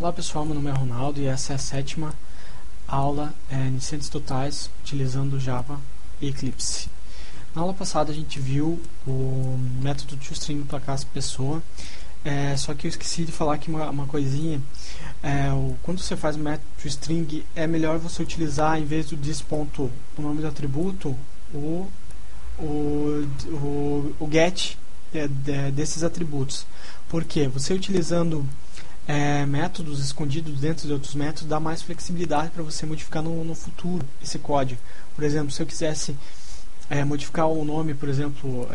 Olá pessoal, meu nome é Ronaldo e essa é a 7ª aula em Ciências Totais utilizando Java e Eclipse. Na aula passada a gente viu o método toString para classe pessoa, só que eu esqueci de falar aqui uma coisinha. Quando você faz o método toString, é melhor você utilizar, em vez do this.o nome do atributo, o get desses atributos. Por quê? Você utilizando métodos escondidos dentro de outros métodos dá mais flexibilidade para você modificar no futuro esse código. Por exemplo, se eu quisesse modificar o nome, por exemplo,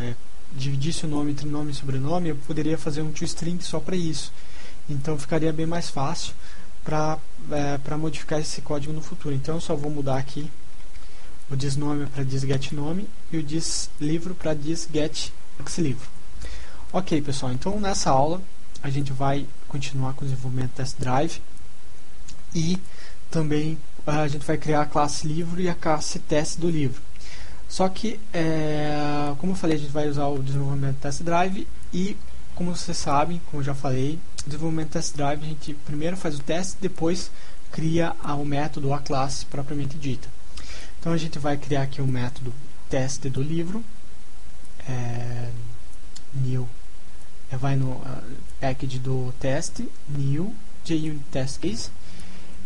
dividisse o nome entre nome e sobrenome, eu poderia fazer um toString só para isso. Então ficaria bem mais fácil para modificar esse código no futuro. Então eu só vou mudar aqui o thisNome para thisGetNome e o thisLivro para thisGetLivro. Ok, pessoal, então nessa aula a gente vai continuar com o desenvolvimento do test drive e também a gente vai criar a classe livro e a classe teste do livro. Só que, como eu falei, a gente vai usar o desenvolvimento do test drive e, como vocês sabem, como eu já falei, o desenvolvimento do test drive a gente primeiro faz o teste, depois cria o método ou a classe propriamente dita. Então a gente vai criar aqui o método teste do livro, new, vai no package do teste, new, junit test case,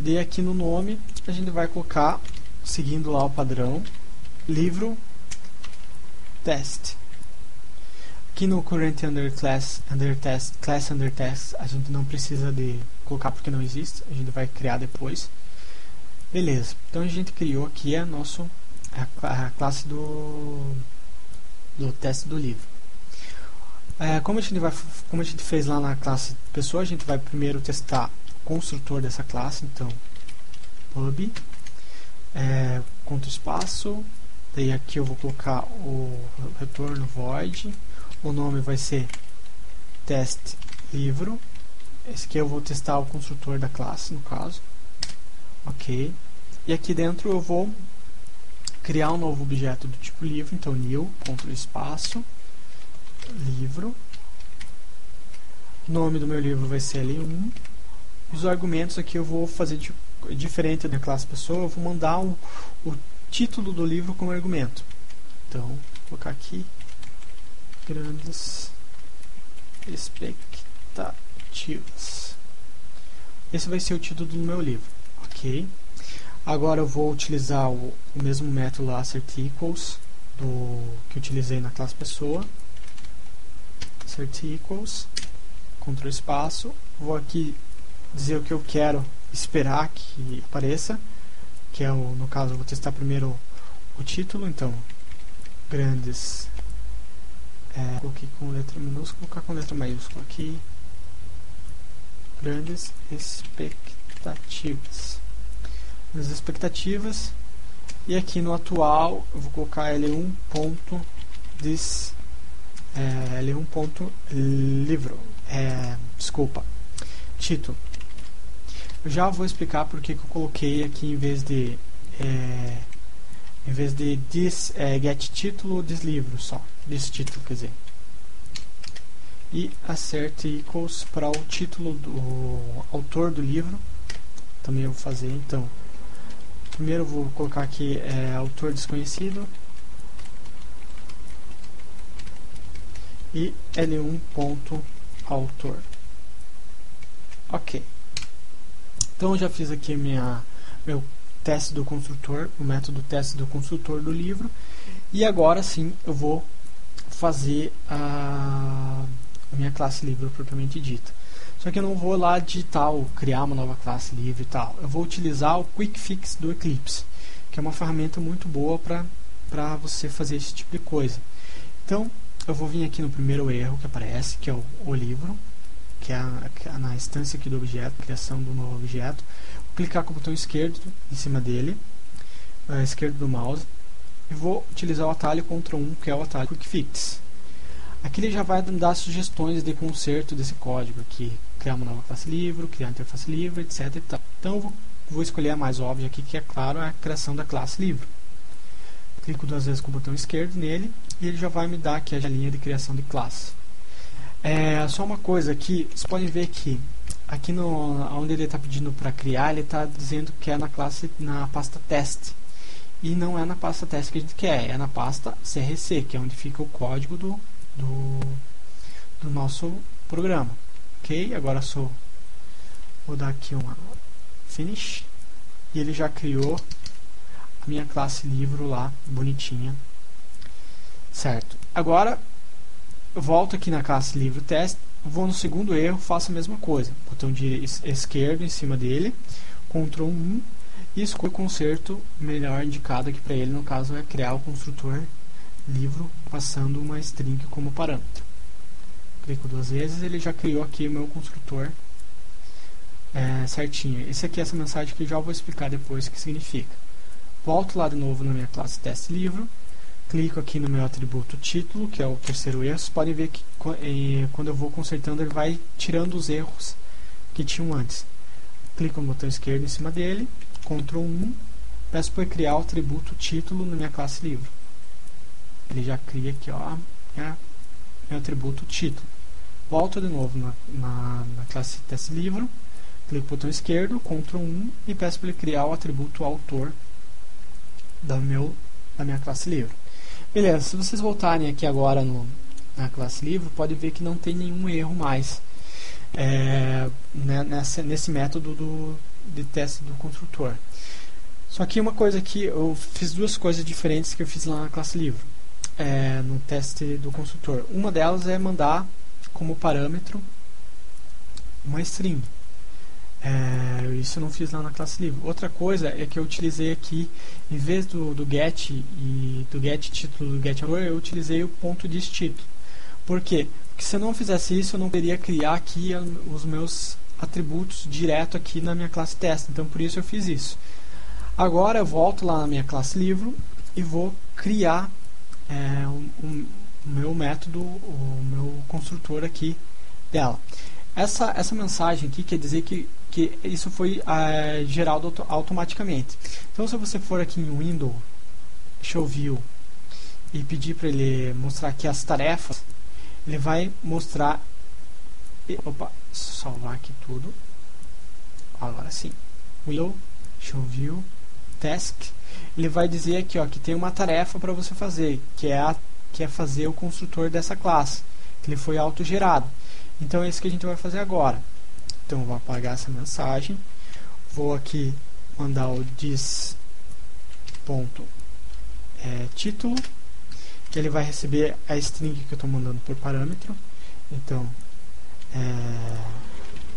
e aqui no nome a gente vai colocar, seguindo lá o padrão, livro test. Aqui no current under class under test, a gente não precisa de colocar porque não existe, a gente vai criar depois. Beleza, então a gente criou aqui a classe do teste do livro. Como a gente fez lá na classe pessoa, a gente vai primeiro testar o construtor dessa classe. Então pub contra espaço, daí aqui eu vou colocar o retorno void, o nome vai ser teste livro. Esse aqui eu vou testar o construtor da classe, no caso. Ok, e aqui dentro eu vou criar um novo objeto do tipo livro. Então new contra espaço livro, nome do meu livro vai ser L1. Os argumentos aqui eu vou fazer diferente da classe pessoa, eu vou mandar o título do livro como argumento. Então vou colocar aqui grandes expectativas. Esse vai ser o título do meu livro. Ok, agora eu vou utilizar o mesmo método lá, certEquals, que eu utilizei na classe pessoa. certEquals, Ctrl espaço, vou aqui dizer o que eu quero esperar que apareça, que é no caso eu vou testar primeiro o título. Então grandes, coloquei com letra minúscula, vou colocar com letra maiúscula aqui, grandes expectativas. As expectativas, e aqui no atual eu vou colocar L1.this L1.livro, título. Eu já vou explicar porque que eu coloquei aqui em vez de this get título, this livro só, this título, quer dizer. E assert equals para o título do autor do livro, também eu vou fazer. Então primeiro eu vou colocar aqui autor desconhecido e L1.autor. Ok, então eu já fiz aqui meu teste do construtor, o método teste do construtor do livro, e agora sim eu vou fazer a minha classe livro propriamente dita. Só que eu não vou lá digitar ou criar uma nova classe livre e tal. Eu vou utilizar o Quick Fix do Eclipse, que é uma ferramenta muito boa para você fazer esse tipo de coisa. Então eu vou vir aqui no primeiro erro que aparece, que é o livro, que é na instância aqui do objeto, criação do novo objeto. Vou clicar com o botão esquerdo em cima dele, esquerdo do mouse, e vou utilizar o atalho Ctrl 1, que é o atalho Quick Fix. Aqui ele já vai dar sugestões de conserto desse código aqui, criar uma nova classe livro, criar interface livre, etc. E tal. Então eu vou escolher a mais óbvia aqui, que é claro, a criação da classe livro. Clico duas vezes com o botão esquerdo nele e ele já vai me dar aqui a linha de criação de classe. Só uma coisa aqui, vocês podem ver que aqui onde ele está pedindo para criar, ele está dizendo que é na pasta teste. E não é na pasta teste que a gente quer, é na pasta CRC, que é onde fica o código do nosso programa. Ok? Agora vou dar aqui uma finish. E ele já criou a minha classe livro lá, bonitinha. Certo. Agora, eu volto aqui na classe livro teste, vou no segundo erro, faço a mesma coisa. Botão de esquerdo em cima dele, Ctrl 1, e escolho o conserto melhor indicado aqui para ele, no caso é criar o construtor livro passando uma string como parâmetro. Clico 2 vezes, ele já criou aqui o meu construtor certinho. Essa mensagem que eu já vou explicar depois o que significa. Volto lá de novo na minha classe teste livro, clico aqui no meu atributo título, que é o terceiro erro. Vocês podem ver que quando eu vou consertando, ele vai tirando os erros que tinham antes. Clico no botão esquerdo em cima dele, Ctrl 1, peço para criar o atributo título na minha classe livro. Ele já cria aqui, ó, meu atributo título. Volto de novo na classe teste livro, clico no botão esquerdo, Ctrl 1 e peço para ele criar o atributo autor da minha classe livro. Beleza, se vocês voltarem aqui agora na classe livro, pode ver que não tem nenhum erro mais nesse método de teste do construtor. Só que uma coisa aqui, eu fiz duas coisas diferentes que eu fiz lá na classe livro, no teste do construtor. Uma delas é mandar como parâmetro uma string. Isso eu não fiz lá na classe livro. Outra coisa é que eu utilizei aqui, em vez do get e do get título, do get autor, eu utilizei o ponto título. Por quê? Porque se eu não fizesse isso, eu não poderia criar aqui os meus atributos direto aqui na minha classe teste. Então por isso eu fiz isso. Agora eu volto lá na minha classe livro e vou criar o meu método, o meu construtor aqui dela. Essa mensagem aqui quer dizer que isso foi gerado automaticamente. Então se você for aqui em Windows, Show View, e pedir para ele mostrar aqui as tarefas, ele vai mostrar... Opa, salvar aqui tudo. Agora sim. Windows, Show View, Task. Ele vai dizer aqui, ó, que tem uma tarefa para você fazer, que é fazer o construtor dessa classe, que ele foi autogerado. Então é isso que a gente vai fazer agora. Então eu vou apagar essa mensagem, vou aqui mandar o título, que ele vai receber a string que eu estou mandando por parâmetro. Então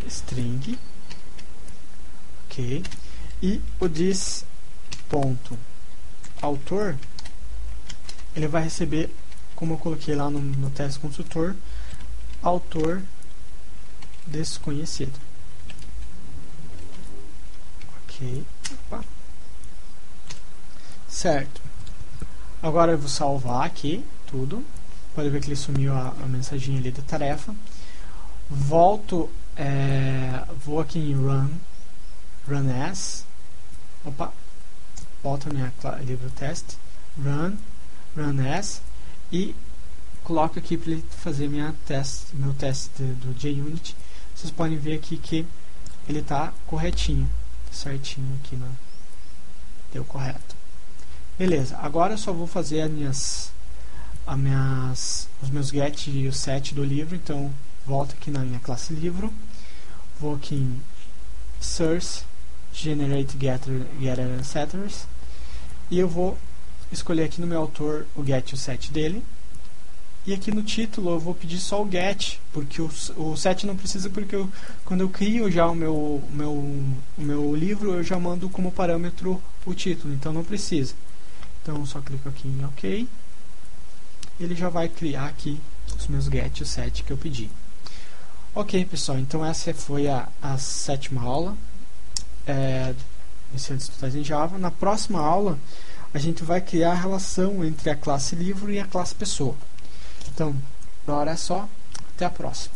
string, ok, e o autor, ele vai receber, como eu coloquei lá no teste construtor, autor desconhecido. Ok. Opa. Certo. Agora eu vou salvar aqui tudo. Pode ver que ele sumiu a mensaginha ali da tarefa. Volto, vou aqui em Run as. Opa. Volto a minha livro teste. Run as. E coloco aqui para ele fazer meu teste do JUnit. Vocês podem ver aqui que ele está corretinho, certinho aqui, deu correto. Beleza, agora eu só vou fazer os meus get e o set do livro. Então volto aqui na minha classe livro, vou aqui em source, generate getter and setters, e eu vou escolher aqui no meu autor o get e o set dele. E aqui no título eu vou pedir só o get, porque o set não precisa, porque quando eu crio já o meu livro, eu já mando como parâmetro o título, então não precisa. Então eu só clico aqui em OK. Ele já vai criar aqui os meus get e o set que eu pedi. Ok, pessoal, então essa foi a 7ª aula Iniciantes Tutoriais em Java. Na próxima aula a gente vai criar a relação entre a classe livro e a classe pessoa. Então, agora é só. Até a próxima.